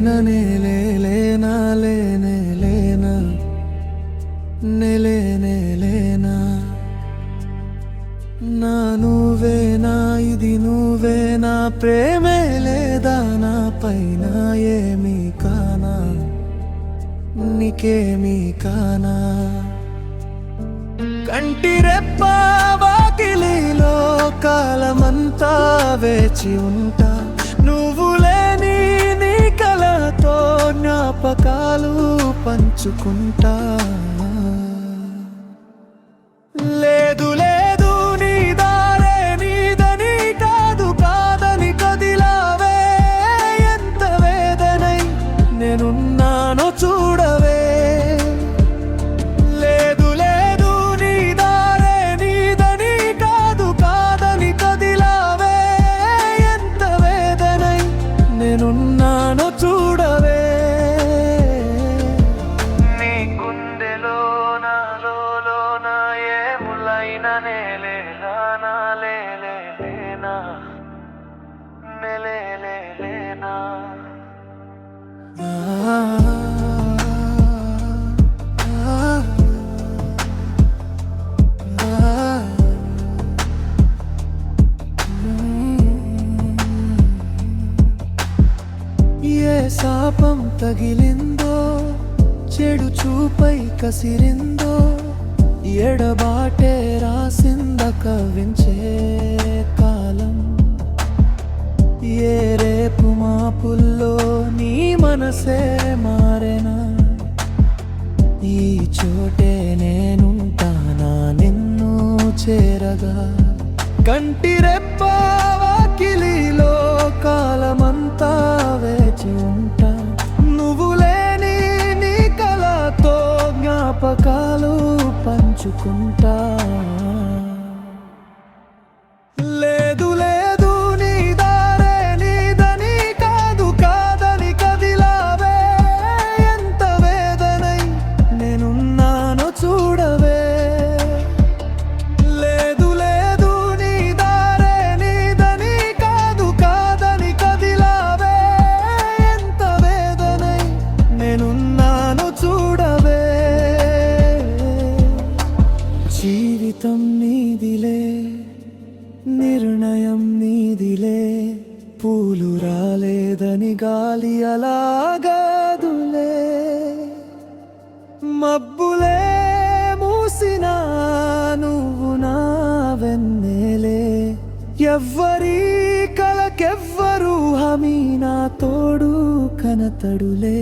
లేనా లేనా లేనా నా నువ్వేనా ఇది నువ్వేనా ప్రేమే లేదా నా పైన ఏమీ కానా నీకేమీ కానా కంటి రెప్ప వాకిలిలో కాలమంతా వేచి ఉంటా నువ్వు లేని నీ కలతో జ్ఞాపకాలు పంచుకుంటా లేదు లేదు నీ దారే నీదని కాదని కదిలావే ఎంత వేదనై నేనున్నానో చూడవే లేదు లేదు నీ దారే నీదని కాదని కదిలావే ఎంత వేదనై నేనున్నానో చూడవే నీ గుండెలో నాలోనా ఏములైనా లేనా ఏ శాపం తగిలిందో చెడు చూపై కసిరిందో ఎడబాటే రాసింద కవించే కాలం ఏ రేపు మాపుల్లో నీ మనసే మారేనా ఈ చోటే నేనుంటానా నిన్ను చేరగా కంటి రెప్ప వాకిలిలో కాలమంతా వేచి ఉంటా నువ్వు లేని నీ కలతో జ్ఞాపకాలు పంచుకుంటా లేదు లేదు నీ దారే నీదని కాదని కదిలావే ఎంత వేదనై నేనున్నానో చూడవే లేదు లేదు నీ దారే నీదని కాదని కదిలావే ఎంత వేదనై నేనున్నానో చూడవే జీవితం నీదిలే నిర్ణయం నీదిలే పూలు రాలేదని గాలి అలాగాదులే మబ్బులే మూసినా నువ్వు నా వెన్నెలే ఎవ్వరి కలకెవ్వరు హామీ నా తోడు కనతడులే